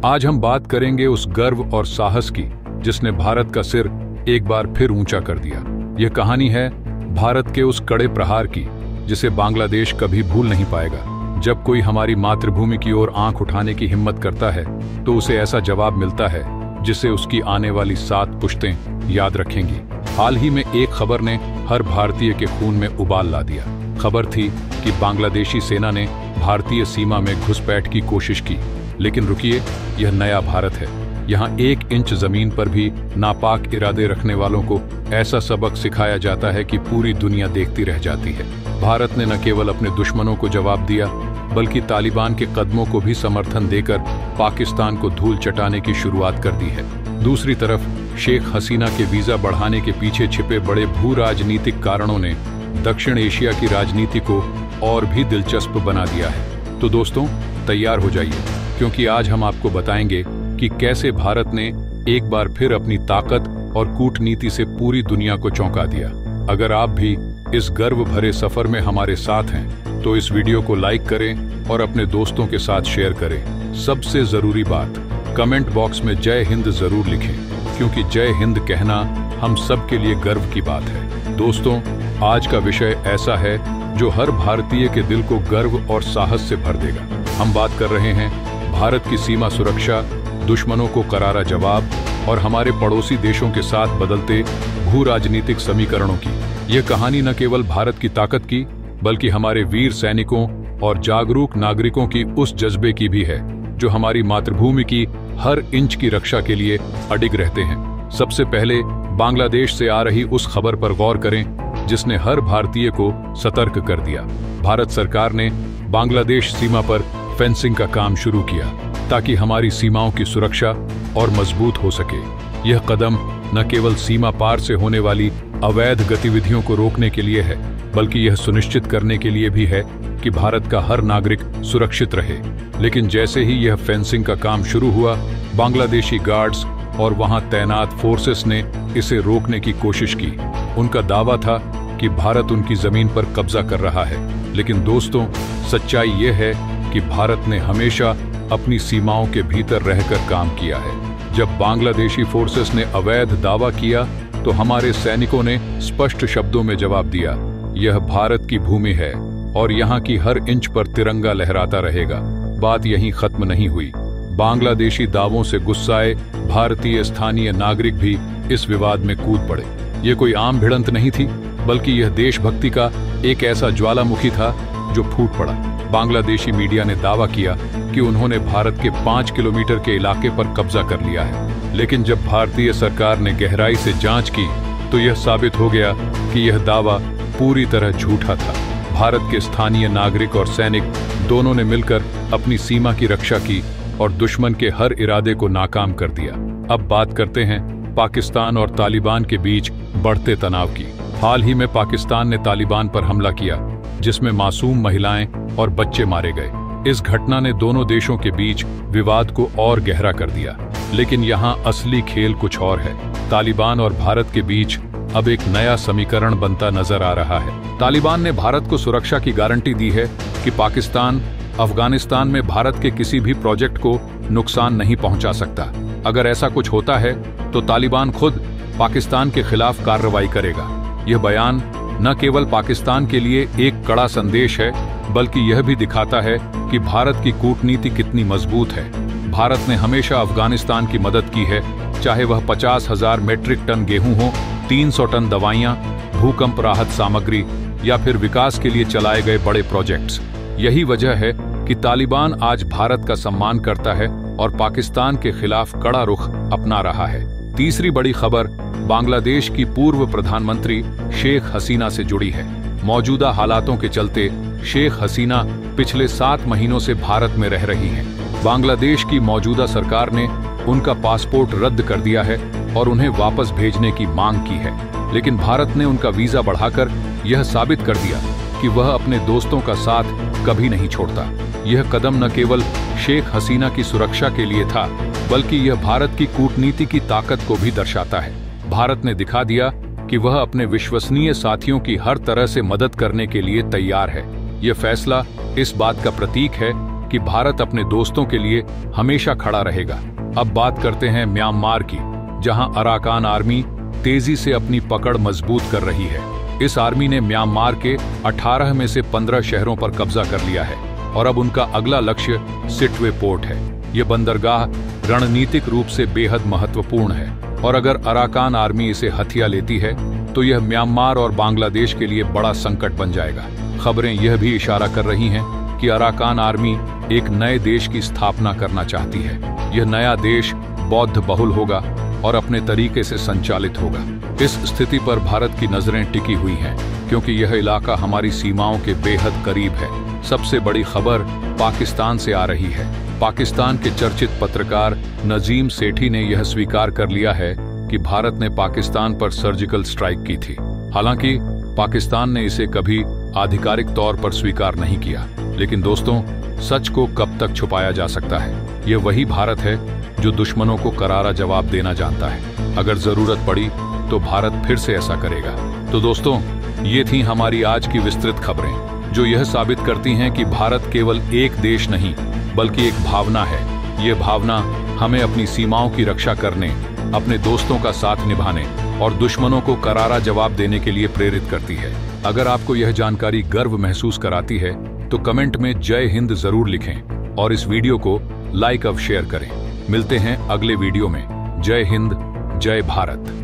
आज हम बात करेंगे उस गर्व और साहस की जिसने भारत का सिर एक बार फिर ऊंचा कर दिया। यह कहानी है भारत के उस कड़े प्रहार की जिसे बांग्लादेश कभी भूल नहीं पाएगा। जब कोई हमारी मातृभूमि की ओर आंख उठाने की हिम्मत करता है तो उसे ऐसा जवाब मिलता है जिसे उसकी आने वाली 7 पुश्तें याद रखेंगी। हाल ही में एक खबर ने हर भारतीय के खून में उबाल ला दिया। खबर थी कि बांग्लादेशी सेना ने भारतीय सीमा में घुसपैठ की कोशिश की, लेकिन रुकिए, यह नया भारत है। यहाँ 1 इंच जमीन पर भी नापाक इरादे रखने वालों को ऐसा सबक सिखाया जाता है कि पूरी दुनिया देखती रह जाती है। भारत ने न केवल अपने दुश्मनों को जवाब दिया, बल्कि तालिबान के कदमों को भी समर्थन देकर पाकिस्तान को धूल चटाने की शुरुआत कर दी है। दूसरी तरफ शेख हसीना के वीजा बढ़ाने के पीछे छिपे बड़े भू राजनीतिक कारणों ने दक्षिण एशिया की राजनीति को और भी दिलचस्प बना दिया है। तो दोस्तों, तैयार हो जाइए, क्योंकि आज हम आपको बताएंगे कि कैसे भारत ने एक बार फिर अपनी ताकत और कूटनीति से पूरी दुनिया को चौंका दिया। अगर आप भी इस गर्व भरे सफर में हमारे साथ हैं तो इस वीडियो को लाइक करें और अपने दोस्तों के साथ शेयर करें। सबसे जरूरी बात, कमेंट बॉक्स में जय हिंद जरूर लिखें, क्योंकि जय हिंद कहना हम सब के लिए गर्व की बात है। दोस्तों, आज का विषय ऐसा है जो हर भारतीय के दिल को गर्व और साहस से भर देगा। हम बात कर रहे हैं भारत की सीमा सुरक्षा, दुश्मनों को करारा जवाब और हमारे पड़ोसी देशों के साथ बदलते भू राजनीतिक समीकरणों की। यह कहानी न केवल भारत की ताकत की, बल्कि हमारे वीर सैनिकों और जागरूक नागरिकों की उस जज्बे की भी है जो हमारी मातृभूमि की हर इंच की रक्षा के लिए अडिग रहते हैं। सबसे पहले बांग्लादेश से आ रही उस खबर पर गौर करें जिसने हर भारतीय को सतर्क कर दिया। भारत सरकार ने बांग्लादेश सीमा पर फेंसिंग का काम शुरू किया ताकि हमारी सीमाओं की सुरक्षा और मजबूत हो सके। यह कदम न केवल सीमा पार से होने वाली अवैध गतिविधियों को रोकने के लिए है, बल्कि यह सुनिश्चित करने के लिए भी है कि भारत का हर नागरिक सुरक्षित रहे। लेकिन जैसे ही यह फेंसिंग का काम शुरू हुआ, बांग्लादेशी गार्ड्स और वहां तैनात फोर्सेस ने इसे रोकने की कोशिश की। उनका दावा था कि भारत उनकी जमीन पर कब्जा कर रहा है, लेकिन दोस्तों, सच्चाई यह है कि भारत ने हमेशा अपनी सीमाओं के भीतर रहकर काम किया है। जब बांग्लादेशी फोर्सेस ने अवैध दावा किया तो हमारे सैनिकों ने स्पष्ट शब्दों में जवाब दिया, यह भारत की भूमि है और यहाँ की हर इंच पर तिरंगा लहराता रहेगा। बात यहीं खत्म नहीं हुई। बांग्लादेशी दावों से गुस्साए भारतीय स्थानीय नागरिक भी इस विवाद में कूद पड़े। ये कोई आम भिड़ंत नहीं थी, बल्कि यह देशभक्ति का एक ऐसा ज्वालामुखी था जो फूट पड़ा। बांग्लादेशी मीडिया ने दावा किया कि उन्होंने भारत के 5 किलोमीटर के इलाके पर कब्जा कर लिया है, लेकिन जब भारतीय सरकार ने गहराई से जांच की तो यह साबित हो गया कि यह दावा पूरी तरह झूठा था। भारत के स्थानीय नागरिक और सैनिक दोनों ने मिलकर अपनी सीमा की रक्षा की और दुश्मन के हर इरादे को नाकाम कर दिया। अब बात करते हैं पाकिस्तान और तालिबान के बीच बढ़ते तनाव की। हाल ही में पाकिस्तान ने तालिबान पर हमला किया, जिसमें मासूम महिलाएं और बच्चे मारे गए। इस घटना ने दोनों देशों के बीच विवाद को और गहरा कर दिया। लेकिन यहाँ असली खेल कुछ और है। तालिबान और भारत के बीच अब एक नया समीकरण बनता नजर आ रहा है। तालिबान ने भारत को सुरक्षा की गारंटी दी है कि पाकिस्तान अफगानिस्तान में भारत के किसी भी प्रोजेक्ट को नुकसान नहीं पहुंचा सकता। अगर ऐसा कुछ होता है तो तालिबान खुद पाकिस्तान के खिलाफ कार्रवाई करेगा। यह बयान न केवल पाकिस्तान के लिए एक कड़ा संदेश है, बल्कि यह भी दिखाता है कि भारत की कूटनीति कितनी मजबूत है। भारत ने हमेशा अफगानिस्तान की मदद की है, चाहे वह 50,000 मीट्रिक टन गेहूं हो, 300 टन दवाइयां, भूकंप राहत सामग्री या फिर विकास के लिए चलाए गए बड़े प्रोजेक्ट्स। यही वजह है कि तालिबान आज भारत का सम्मान करता है और पाकिस्तान के खिलाफ कड़ा रुख अपना रहा है। तीसरी बड़ी खबर बांग्लादेश की पूर्व प्रधानमंत्री शेख हसीना से जुड़ी है। मौजूदा हालातों के चलते शेख हसीना पिछले 7 महीनों से भारत में रह रही हैं। बांग्लादेश की मौजूदा सरकार ने उनका पासपोर्ट रद्द कर दिया है और उन्हें वापस भेजने की मांग की है, लेकिन भारत ने उनका वीजा बढ़ाकर यह साबित कर दिया कि वह अपने दोस्तों का साथ कभी नहीं छोड़ता। यह कदम न केवल शेख हसीना की सुरक्षा के लिए था, बल्कि यह भारत की कूटनीति की ताकत को भी दर्शाता है। भारत ने दिखा दिया कि वह अपने विश्वसनीय साथियों की हर तरह से मदद करने के लिए तैयार है। यह फैसला इस बात का प्रतीक है कि भारत अपने दोस्तों के लिए हमेशा खड़ा रहेगा। अब बात करते हैं म्यांमार की, जहां अराकान आर्मी तेजी से अपनी पकड़ मजबूत कर रही है। इस आर्मी ने म्यांमार के 18 में से 15 शहरों पर कब्जा कर लिया है और अब उनका अगला लक्ष्य सिटवे पोर्ट है। ये बंदरगाह रणनीतिक रूप से बेहद महत्वपूर्ण है और अगर अराकान आर्मी इसे हथिया लेती है तो यह म्यांमार और बांग्लादेश के लिए बड़ा संकट बन जाएगा। खबरें यह भी इशारा कर रही हैं कि अराकान आर्मी एक नए देश की स्थापना करना चाहती है। यह नया देश बौद्ध बहुल होगा और अपने तरीके से संचालित होगा। इस स्थिति पर भारत की नजरें टिकी हुई हैं क्योंकि यह इलाका हमारी सीमाओं के बेहद करीब है। सबसे बड़ी खबर पाकिस्तान से आ रही है। पाकिस्तान के चर्चित पत्रकार नजीम सेठी ने यह स्वीकार कर लिया है कि भारत ने पाकिस्तान पर सर्जिकल स्ट्राइक की थी। हालांकि पाकिस्तान ने इसे कभी आधिकारिक तौर पर स्वीकार नहीं किया, लेकिन दोस्तों, सच को कब तक छुपाया जा सकता है? यह वही भारत है जो दुश्मनों को करारा जवाब देना जानता है। अगर जरूरत पड़ी तो भारत फिर से ऐसा करेगा। तो दोस्तों, ये थी हमारी आज की विस्तृत खबरें जो यह साबित करती हैं कि भारत केवल एक देश नहीं बल्कि एक भावना है। ये भावना हमें अपनी सीमाओं की रक्षा करने, अपने दोस्तों का साथ निभाने और दुश्मनों को करारा जवाब देने के लिए प्रेरित करती है। अगर आपको यह जानकारी गर्व महसूस कराती है तो कमेंट में जय हिंद जरूर लिखें और इस वीडियो को लाइक और शेयर करें। मिलते हैं अगले वीडियो में। जय हिंद, जय भारत।